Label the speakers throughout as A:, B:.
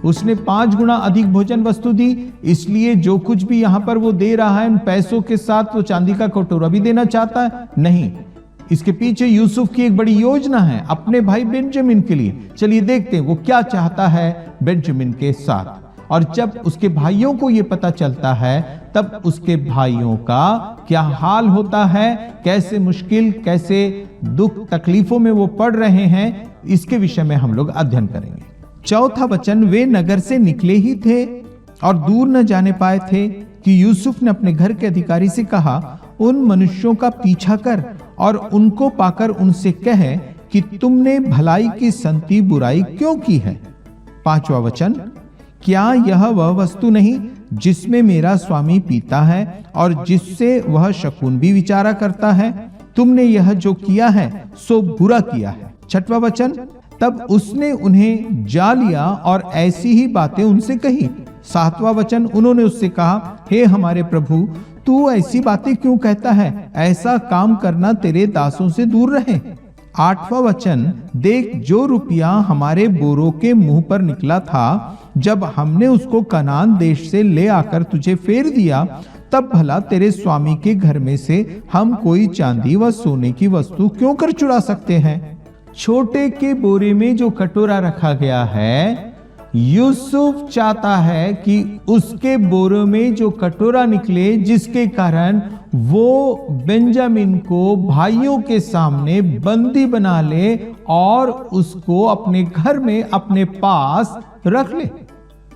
A: उसने 5 गुना अधिक भोजन वस्तु दी, इसलिए जो कुछ भी यहां पर वो दे रहा है उन पैसों के साथ वो चांदी का कटोरा भी देना चाहता है? नहीं, इसके पीछे यूसुफ की एक बड़ी योजना है अपने भाई बेंजामिन के लिए। चलिए देखते हैं वो क्या चाहता है बेंजामिन के साथ। और जब उसके भाइयों को यह पता चलता है तब उसके भाइयों का क्या हाल होता है, कैसे मुश्किल, कैसे दुख तकलीफों में वो पड़ रहे हैं, इसके विषय में हम लोग अध्ययन करेंगे। चौथा वचन, वे नगर से निकले ही थे और दूर न जाने पाए थे कि यूसुफ ने अपने घर के अधिकारी से कहा, उन मनुष्यों का पीछा कर और उनको पाकर उनसे कहे कि तुमने भलाई की संति बुराई क्यों की है। 5वां वचन, क्या यह वह वस्तु नहीं जिसमें मेरा स्वामी पीता है और जिससे वह शकुन भी विचारा करता है? तुमने यह जो किया है सो बुरा किया है। 6वां वचन, तब उसने उन्हें जा लिया और ऐसी ही बातें उनसे कही। 7वां वचन, उन्होंने उससे कहा, हे हमारे प्रभु, तू ऐसी बातें क्यों कहता है? ऐसा काम करना तेरे दासों से दूर रहे। 8वां वचन, देख जो रुपया हमारे बोरों के मुंह पर निकला था जब हमने उसको कनान देश से ले आकर तुझे फेर दिया, तब भला तेरे स्वामी के घर में से हम कोई चांदी व सोने की वस्तु क्यों कर चुरा सकते हैं? छोटे के बोरे में जो कटोरा रखा गया है, यूसुफ चाहता है कि उसके बोरों में जो कटोरा निकले, जिसके कारण वो बेंजामिन को भाइयों के सामने बंदी बना ले और उसको अपने घर में अपने पास रख ले।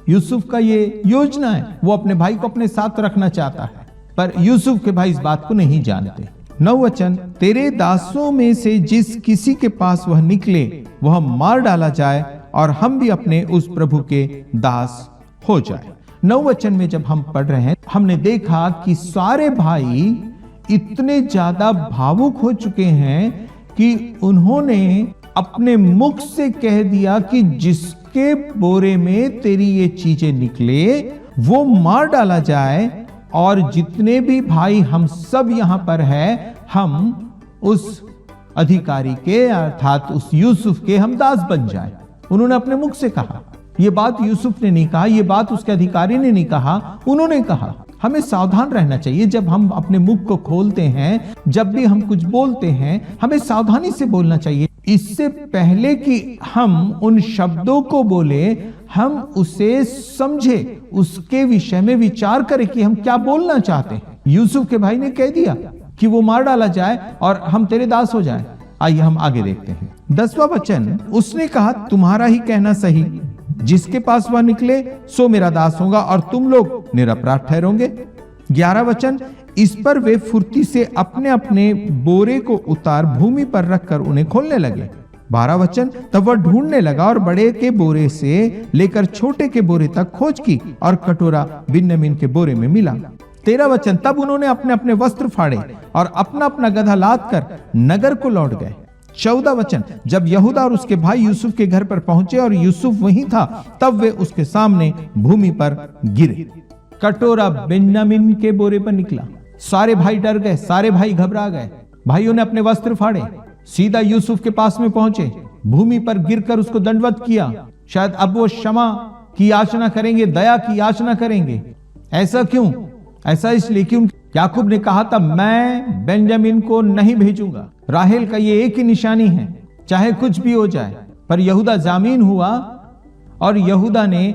A: यूसुफ का ये योजना है, वो अपने भाई को अपने साथ रखना चाहता है, पर यूसुफ के भाई इस बात को नहीं जानते। 9 वचन, तेरे दासों में से जिस किसी के पास वह निकले वह मार डाला जाए और हम भी अपने उस प्रभु के दास हो जाए। 9 वचन में जब हम पढ़ रहे हैं, हमने देखा कि सारे भाई इतने ज्यादा भावुक हो चुके हैं कि उन्होंने अपने मुख से कह दिया कि जिसके बोरे में तेरी ये चीजें निकले वो मार डाला जाए, और जितने भी भाई हम सब यहां पर है, हम उस अधिकारी के अर्थात उस यूसुफ के हम दास बन जाए। उन्होंने अपने मुख से कहा। यह बात यूसुफ ने नहीं कहा, यह बात उसके अधिकारी ने नहीं कहा, उन्होंने कहा। हमें सावधान रहना चाहिए जब हम अपने मुख को खोलते हैं, जब भी हम कुछ बोलते हैं, हमें सावधानी से बोलना चाहिए। इससे पहले कि हम उन शब्दों को बोले, हम उसे समझे, उसके विषय में विचार करें कि हम क्या बोलना चाहते हैं। यूसुफ के भाई ने कह दिया कि वो मार डाला जाए और हम तेरे दास हो जाएं। आइए हम आगे देखते हैं। 10वां वचन, उसने कहा, तुम्हारा ही कहना सही, जिसके पास वह निकले सो मेरा दास होगा और तुम लोग निरपराध ठहरोगे। 11वां वचन, इस पर वे फुर्ती से अपने अपने बोरे को उतार भूमि पर रखकर उन्हें खोलने लगे। 12वां वचन, तब वह ढूंढने लगा और बड़े के बोरे से लेकर छोटे के बोरे तक खोज की और कटोरा बेन्यामीन के बोरे में मिला। 13वां वचन, तब उन्होंने अपने अपने वस्त्र फाड़े और अपना अपना गधा लाद कर नगर को लौट गए। 14वां वचन, जब यहूदा और उसके भाई यूसुफ के घर पर पहुंचे और यूसुफ वहीं था, तब वे उसके सामने भूमि पर गिरे। कटोरा बेन्यामीन के बोरे पर निकला। सारे भाई डर गए, सारे भाई घबरा गए। भाइयों ने अपने वस्त्र फाड़े, सीधा यूसुफ के पास में पहुंचे, भूमि पर गिरकर उसको दंडवत किया। शायद अब वो क्षमा की याचना करेंगे, दया की याचना करेंगे। ऐसा क्यों? ऐसा इसलिए क्योंकि याकूब ने कहा था, मैं बेंजामिन को नहीं भेजूंगा। राहेल का ये एक ही निशानी है, चाहे कुछ भी हो जाए। पर यहूदा जामीन हुआ और यहूदा ने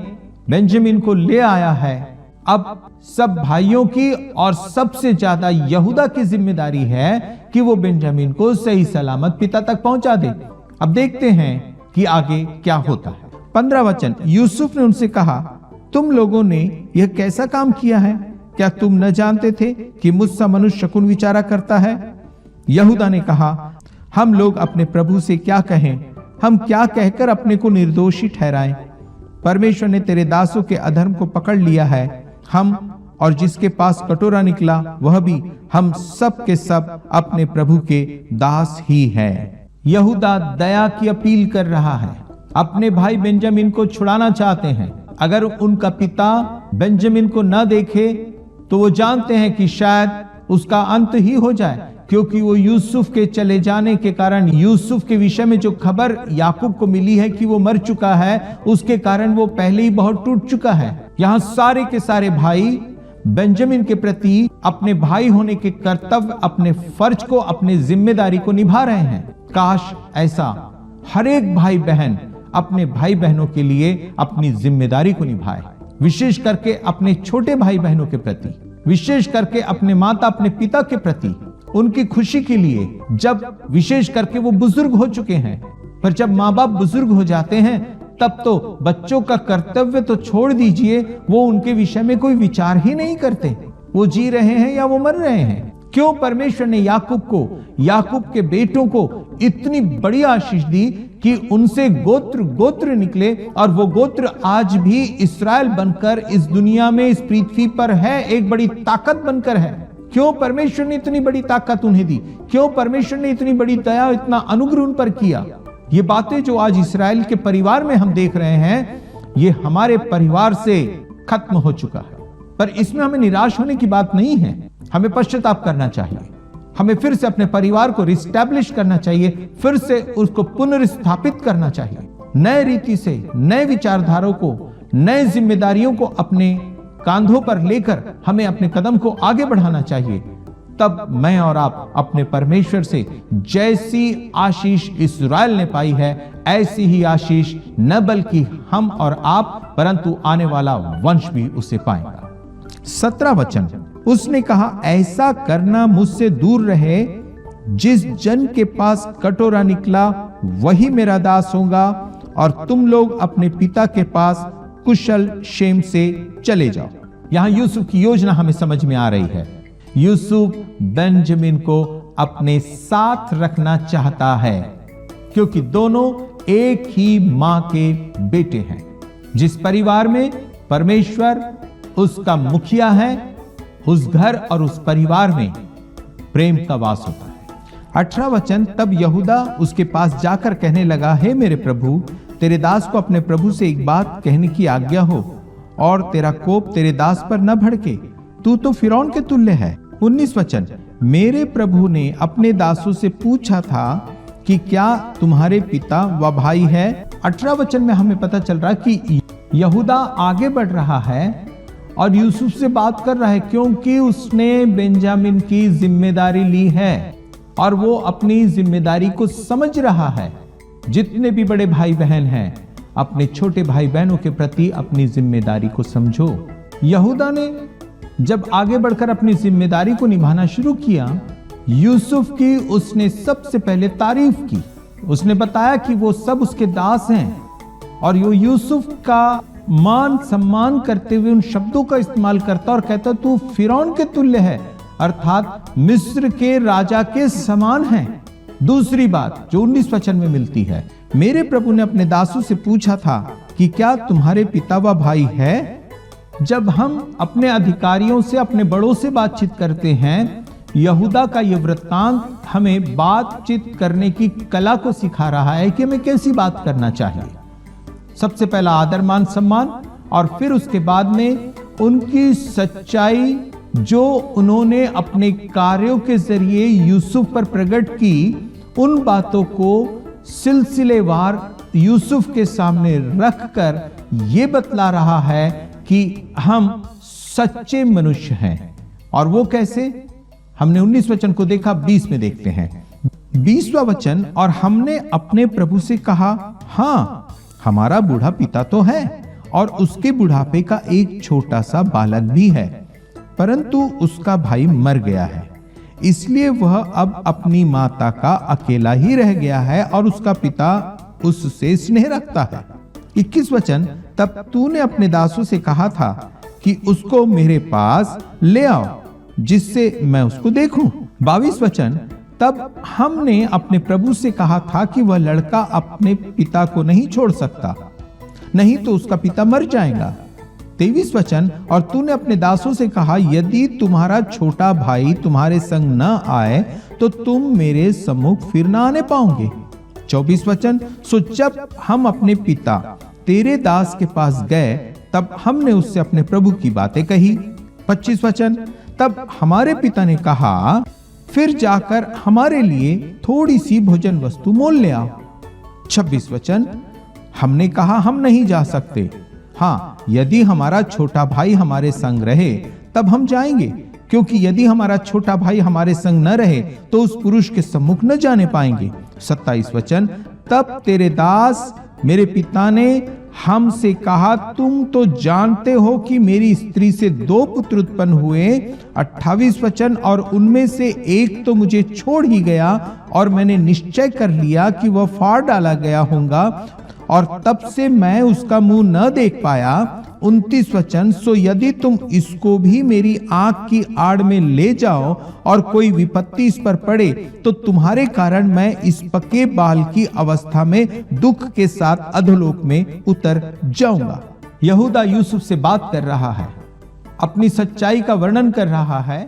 A: बेंजामिन को ले आया है। अब सब भाइयों की और सबसे ज्यादा यहूदा की जिम्मेदारी है कि वो बेंजामिन को सही सलामत पिता तक पहुंचा दे। अब देखते हैं कि आगे क्या होता है। 15वां वचन, यूसुफ ने उनसे कहा, तुम लोगों ने यह कैसा काम किया है? क्या तुम न जानते थे कि मुझसे मनुष्य शकुन विचारा करता है? यहूदा ने कहा, हम लोग अपने प्रभु से क्या कहें? हम क्या कहकर अपने को निर्दोषी ठहराएं? परमेश्वर ने तेरे दासों के अधर्म को पकड़ लिया है। हम और जिसके पास कटोरा निकला वह भी, हम सब के सब अपने प्रभु के दास ही हैं। यहूदा दया की अपील कर रहा है, अपने भाई बेंजामिन को छुड़ाना चाहते हैं। अगर उनका पिता बेंजामिन को न देखे तो वो जानते हैं कि शायद उसका अंत ही हो जाए, क्योंकि वो यूसुफ के चले जाने के कारण, यूसुफ के विषय में जो खबर याकूब को मिली है कि वो मर चुका है, उसके कारण वो पहले ही बहुत टूट चुका है। यहां सारे के सारे भाई बेंजामिन के प्रति अपने भाई होने के कर्तव्य, अपने फर्ज को, अपने जिम्मेदारी को निभा रहे हैं। काश ऐसा हर एक भाई बहन अपने भाई बहनों के लिए अपनी जिम्मेदारी को निभाए, विशेष करके अपने छोटे भाई बहनों के प्रति, विशेष करके अपने माता अपने पिता के प्रति, उनकी खुशी के लिए। जब विशेष करके वो बुजुर्ग हो चुके हैं, पर जब माँ बाप बुजुर्ग हो जाते हैं तब तो बच्चों का कर्तव्य तो छोड़ दीजिए, वो उनके विषय में कोई विचार ही नहीं करते, वो जी रहे हैं या वो मर रहे हैं। क्यों परमेश्वर ने याकूब के बेटों को इतनी बड़ी आशीष दी कि उनसे गोत्र निकले, और वो गोत्र आज भी इस्राएल बनकर इस दुनिया में, इस पृथ्वी पर है, एक बड़ी ताकत बनकर है। क्यों परमेश्वर ने इतनी बड़ी ताकत उन्हें दी? क्यों परमेश्वर ने इतनी बड़ी दया, इतना अनुग्रह उन पर किया? ये बातें जो आज इस्राएल के परिवार में हम देख रहे हैं, ये हमारे परिवार से खत्म हो चुका है। पर इसमें हमें निराश होने की बात नहीं है, हमें पश्चाताप करना चाहिए, हमें फिर से अपने परिवार को रिस्टैब्लिश करना चाहिए, फिर से उसको पुनर्स्थापित करना चाहिए, नए रीति से, नए विचारधाराओं को, नए जिम्मेदारियों को अपने कांधों पर लेकर हमें अपने कदम को आगे बढ़ाना चाहिए। तब मैं और आप अपने परमेश्वर से जैसी आशीष इस्राएल ने पाई है, ऐसी ही आशीष न बल्कि हम और आप, परंतु आने वाला वंश भी उसे पाएगा। 17 वचन, उसने कहा, ऐसा करना मुझसे दूर रहे, जिस जन के पास कटोरा निकला वही मेरा दास होगा, और तुम लोग अपने पिता के पास कुशल क्षेम से चले जाओ। यहां यूसुफ की योजना हमें समझ में आ रही है। यूसुफ बेंजामिन को अपने साथ रखना चाहता है, क्योंकि दोनों एक ही मां के बेटे हैं। जिस परिवार में परमेश्वर उसका मुखिया है, उस घर और उस परिवार में प्रेम का वास होता है। 18 वचन, तब यहूदा उसके पास जाकर कहने लगा, हे मेरे प्रभु, तेरे दास को अपने प्रभु से एक बात कहने की आज्ञा हो, और तेरा कोप तेरे दास पर न भड़के, तू तो फिरौन के तुल्य है। 19 वचन, मेरे प्रभु ने अपने दासों से पूछा था कि क्या तुम्हारे पिता व भाई है। 18 वचन में हमें पता चल रहा कि यहूदा आगे बढ़ रहा है और यूसुफ से बात कर रहा है, क्योंकि उसने बेंजामिन की जिम्मेदारी ली है और वो अपनी जिम्मेदारी को समझ रहा है। जितने भी बड़े भाई बहन हैं, अपने छोटे भाई बहनों के प्रति अपनी जिम्मेदारी को समझो। यहूदा ने जब आगे बढ़कर अपनी जिम्मेदारी को निभाना शुरू किया, यूसुफ की उसने सबसे पहले तारीफ की। उसने बताया कि वो सब उसके दास हैं, और वो यूसुफ का मान सम्मान करते हुए उन शब्दों का इस्तेमाल करता और कहता, तू फिरौन के तुल्य है, अर्थात मिस्र के राजा के समान है। दूसरी बात जो 19 वचन में मिलती है, मेरे प्रभु ने अपने दासों से पूछा था कि क्या तुम्हारे पिता व भाई है। जब हम अपने अधिकारियों से, अपने बड़ों से बातचीत करते हैं, यहूदा का यह वृत्तांत हमें बातचीत करने की कला को सिखा रहा है कि हमें कैसी बात करना चाहिए। सबसे पहला आदर मान सम्मान, और फिर उसके बाद में उनकी सच्चाई जो उन्होंने अपने कार्यों के जरिए यूसुफ पर प्रकट की, उन बातों को सिलसिलेवार यूसुफ के सामने रखकर यह बतला रहा है कि हम सच्चे मनुष्य हैं। और वो कैसे? हमने 19 वचन को देखा, 20 में देखते हैं। 20वां वचन, और हमने अपने प्रभु से कहा, हां, हमारा बूढ़ा पिता तो है और उसके बुढ़ापे का एक छोटा सा बालक भी है, परंतु उसका भाई मर गया है, इसलिए वह अब अपनी माता का अकेला ही रह गया है और उसका पिता उससे स्नेह रखता है। 21 वचन, तब तूने अपने दासों से कहा था कि उसको मेरे पास ले आओ, जिससे मैं उसको देखूं। 22 वचन, तब हमने अपने प्रभु से कहा था कि वह लड़का अपने पिता को नहीं छोड़ सकता, नहीं तो उसका पिता मर जाएगा। 23 वचन, और तूने अपने दासों से कहा, यदि तुम्हारा छोटा भाई तुम्हारे संग न आए तो तुम मेरे सम्मुख फिर न आने पाओगे। 24 वचन, सो जब हम अपने पिता तेरे दास के पास गए, तब हमने उससे अपने प्रभु की बातें कही। 25 वचन, तब हमारे पिता ने कहा, फिर जाकर हमारे लिए थोड़ी सी भोजन वस्तु मोल ले आओ। 26 वचन, हमने कहा हम नहीं जा सकते। हाँ, यदि हमारा छोटा भाई हमारे संग रहे तब हम जाएंगे, क्योंकि यदि हमारा छोटा भाई हमारे संग न रहे तो उस पुरुष के सम्मुख न जाने पाएंगे। 27 वचन, तब तेरे दास मेरे पिता ने हमसे कहा, तुम तो जानते हो कि मेरी स्त्री से 2 पुत्र उत्पन्न हुए। 28 वचन, और उनमें से एक तो मुझे छोड़ ही गया और मैंने निश्चय कर लिया कि वह फाड़ डाला गया होगा, और तब से मैं उसका मुंह न देख पाया। 29 वचन, सो यदि तुम इसको भी मेरी आंख की आड़ में ले जाओ और कोई विपत्ति इस पर पड़े, तो तुम्हारे कारण मैं इस पके बाल की अवस्था में दुख के साथ अधोलोक में उतर जाऊंगा। यहूदा यूसुफ से बात कर रहा है, अपनी सच्चाई का वर्णन कर रहा है